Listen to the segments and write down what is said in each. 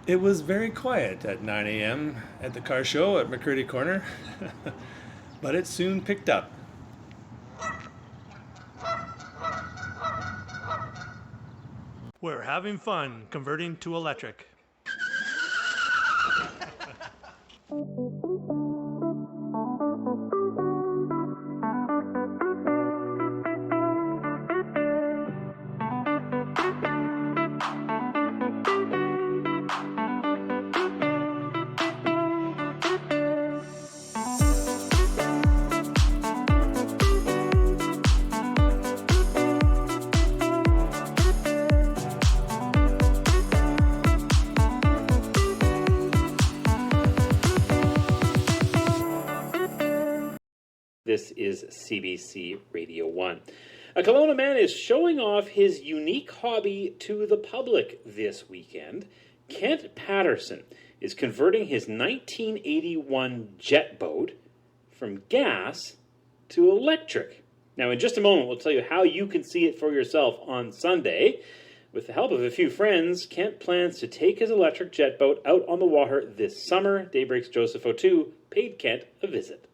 It was very quiet at 9 a.m. at the car show at McCurdy Corner, but it soon picked up. We're having fun converting to electric. This is CBC Radio 1. A Kelowna man is showing off his unique hobby to the public this weekend. Kent Patterson is converting his 1981 jet boat from gas to electric. Now, in just a moment, we'll tell you how you can see it for yourself on Sunday. With the help of a few friends, Kent plans to take his electric jet boat out on the water this summer. Daybreak's Joseph O'Toole paid Kent a visit.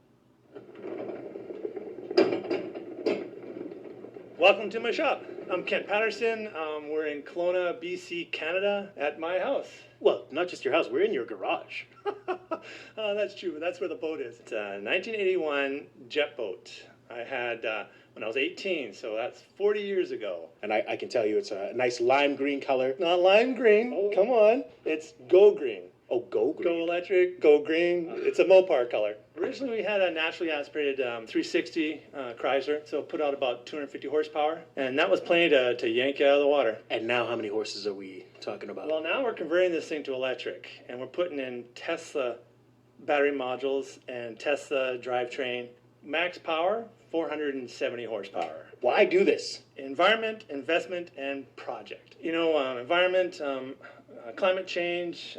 Welcome to my shop. I'm Kent Patterson. We're in Kelowna, BC, Canada, at my house. Well, not just your house, we're in your garage. That's true, but that's where the boat is. It's a 1981 jet boat. I had when I was 18, so that's 40 years ago. And I can tell you it's a nice lime green color. Not lime green, Oh. come on. It's go green. Oh, go green. Go electric, go green. It's a Mopar color. Originally, we had a naturally aspirated 360 Chrysler, so it put out about 250 horsepower, and that was plenty to yank you out of the water. And now how many horses are we talking about? Well, now we're converting this thing to electric, and we're putting in Tesla battery modules and Tesla drivetrain. Max power, 470 horsepower. Why do this? Environment, investment, and project. Environment, climate change,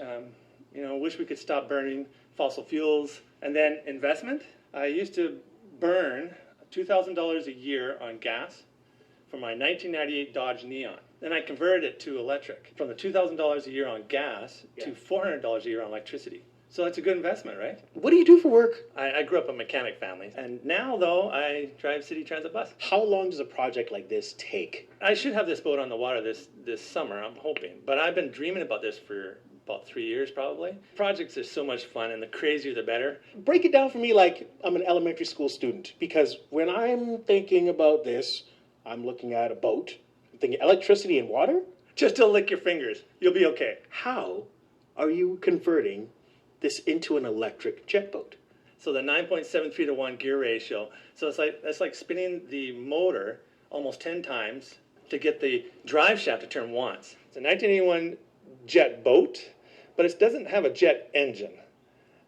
wish we could stop burning fossil fuels. And then investment, I used to burn $2,000 a year on gas for my 1998 Dodge Neon. Then I converted it to electric from the $2,000 a year on gas to $400 a year on electricity. So that's a good investment, right? What do you do for work? I grew up in a mechanic family, and now, though, I drive city transit bus. How long does a project like this take? I should have this boat on the water this summer, I'm hoping. But I've been dreaming about this for about 3 years, probably. Projects are so much fun, and the crazier the better. Break it down for me like I'm an elementary school student, because when I'm thinking about this, I'm looking at a boat. I'm thinking electricity and water? Just don't lick your fingers. You'll be okay. How are you converting this into an electric jet boat? So the 9.73 to 1 gear ratio. So it's like spinning the motor almost 10 times to get the drive shaft to turn once. It's a 1981 jet boat, but it doesn't have a jet engine.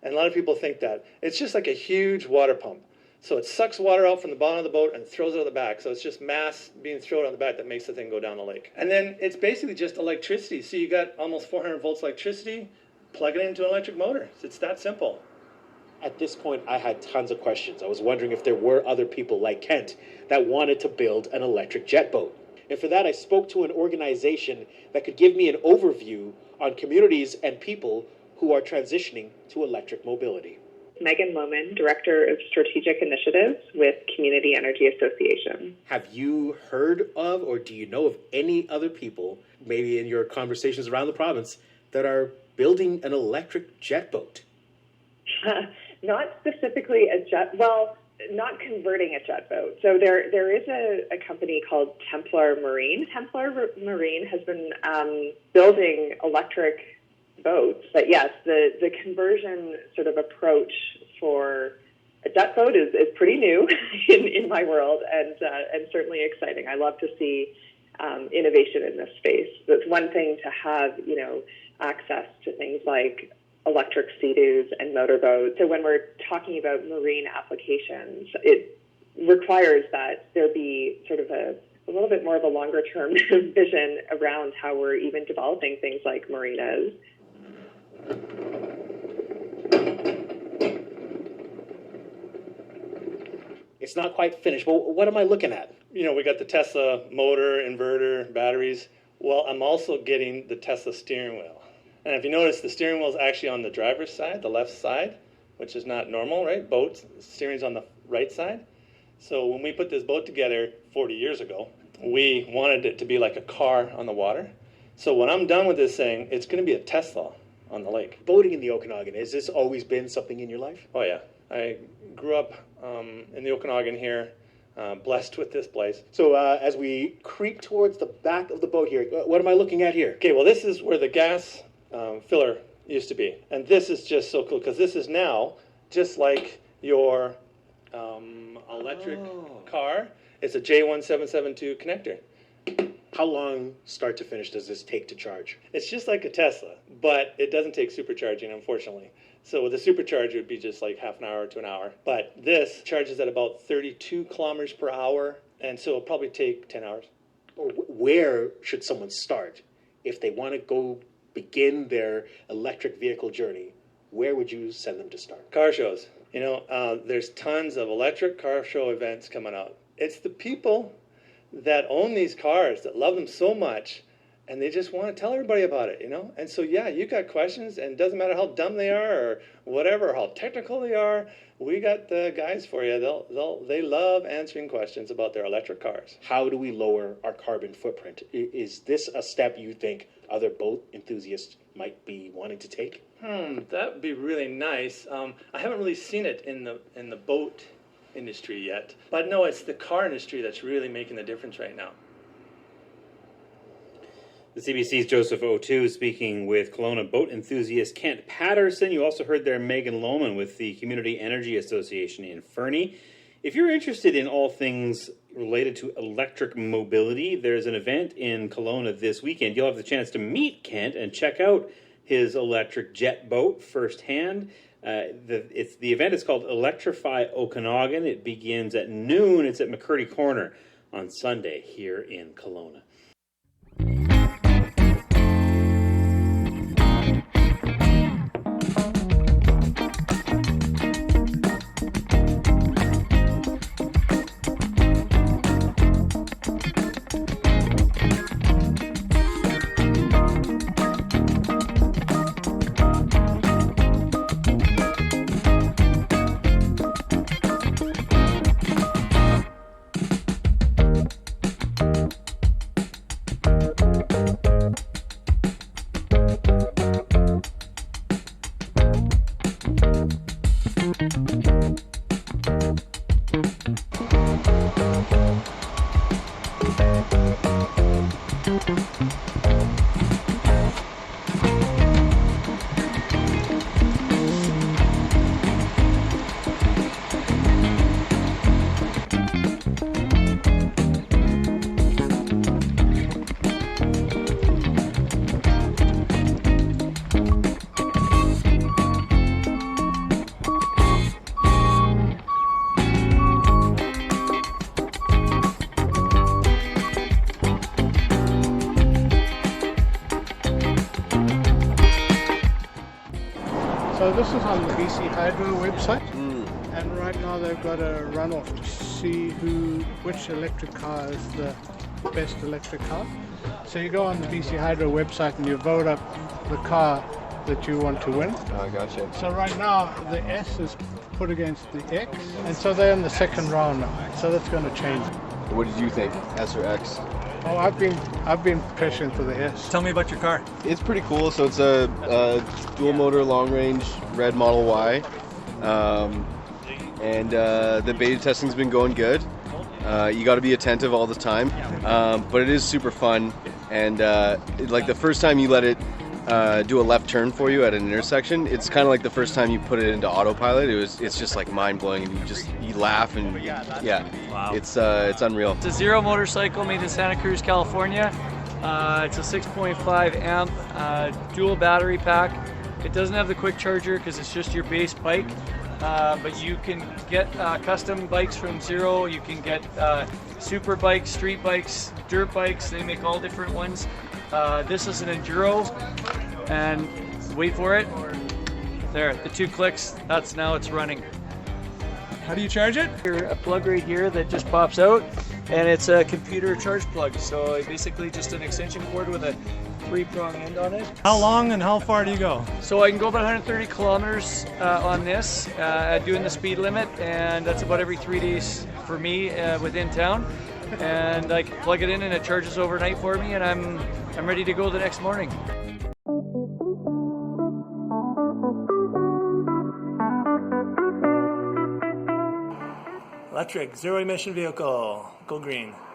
And a lot of people think that. It's just like a huge water pump. So it sucks water out from the bottom of the boat and throws it out the back. So it's just mass being thrown on the back that makes the thing go down the lake. And then it's basically just electricity. So you got almost 400 volts electricity, plug it into an electric motor. It's that simple. At this point, I had tons of questions. I was wondering if there were other people like Kent that wanted to build an electric jet boat. And for that, I spoke to an organization that could give me an overview on communities and people who are transitioning to electric mobility. Megan Lohman, Director of Strategic Initiatives with Community Energy Association. Have you heard of, or do you know of any other people, maybe in your conversations around the province, that are building an electric jet boat? Not specifically a jet, well, not converting a jet boat. So there is a company called Templar Marine. Templar Marine has been building electric boats. But yes, the conversion sort of approach for a jet boat is pretty new in my world and certainly exciting. I love to see innovation in this space. It's one thing to have, access to things like electric sea-doos and motorboats. So when we're talking about marine applications, it requires that there be sort of a little bit more of a longer-term vision around how we're even developing things like marinas. It's not quite finished, but what am I looking at? We got the Tesla motor, inverter, batteries. Well, I'm also getting the Tesla steering wheel. And if you notice, the steering wheel is actually on the driver's side, the left side, which is not normal, right? Boats, steering's on the right side. So when we put this boat together 40 years ago, we wanted it to be like a car on the water. So when I'm done with this thing, it's going to be a Tesla on the lake. Boating in the Okanagan, has this always been something in your life? Oh yeah, I grew up in the Okanagan here, blessed with this place. So as we creep towards the back of the boat here, what am I looking at here? Okay, well this is where the gas filler used to be. And this is just so cool because this is now just like your electric car. It's a J1772 connector. How long, start to finish, does this take to charge? It's just like a Tesla, but it doesn't take supercharging, unfortunately. So with a supercharger, it would be just like half an hour to an hour. But this charges at about 32 kilometers per hour, and so it'll probably take 10 hours. Or where should someone start if they want to go begin their electric vehicle journey? Where would you send them to start? Car shows. You know, there's tons of electric car show events coming out. It's the people that own these cars that love them so much, and they just want to tell everybody about it, you know? And so, yeah, you got questions, and it doesn't matter how dumb they are or whatever, or how technical they are, we got the guys for you. They love answering questions about their electric cars. How do we lower our carbon footprint? Is this a step you think other boat enthusiasts might be wanting to take? That would be really nice. I haven't really seen it in the boat industry yet, but no, it's the car industry that's really making the difference right now. The CBC's Joseph O'Toole speaking with Kelowna boat enthusiast Kent Patterson. You also heard there Megan Lohman with the Community Energy Association in Fernie. If you're interested in all things related to electric mobility, there's an event in Kelowna this weekend. You'll have the chance to meet Kent and check out his electric jet boat firsthand. The event is called Electrify Okanagan. It begins at noon. It's at McCurdy Corner on Sunday here in Kelowna. So this is on the BC Hydro website, and right now they've got a runoff to see which electric car is the best electric car. So you go on the BC Hydro website and you vote up the car that you want to win. Oh, gotcha. So right now the S is put against the X, and so they're in the second round now. So that's going to change. What did you think, S or X? Oh, I've been pressing for the S. Tell me about your car. It's pretty cool. So it's a dual motor long range red Model Y. And the beta testing's been going good. You got to be attentive all the time. But it is super fun. And like the first time you let it do a left turn for you at an intersection, it's kind of like the first time you put it into autopilot. It's just like mind blowing, and you laugh and yeah, Wow. It's unreal. It's a Zero motorcycle made in Santa Cruz, California. It's a 6.5 amp dual battery pack. It doesn't have the quick charger because it's just your base bike. But you can get custom bikes from Zero. You can get super bikes, street bikes, dirt bikes. They make all different ones. This is an enduro, and wait for it. There, the 2 clicks. Now it's running. How do you charge it? Here's a plug right here that just pops out. and it's a computer charge plug. So basically just an extension cord with a 3-prong end on it. How long and how far do you go? So I can go about 130 kilometers on this, doing the speed limit, and that's about every 3 days for me within town. And I can plug it in and it charges overnight for me, and I'm ready to go the next morning. Electric, zero emission vehicle, go green.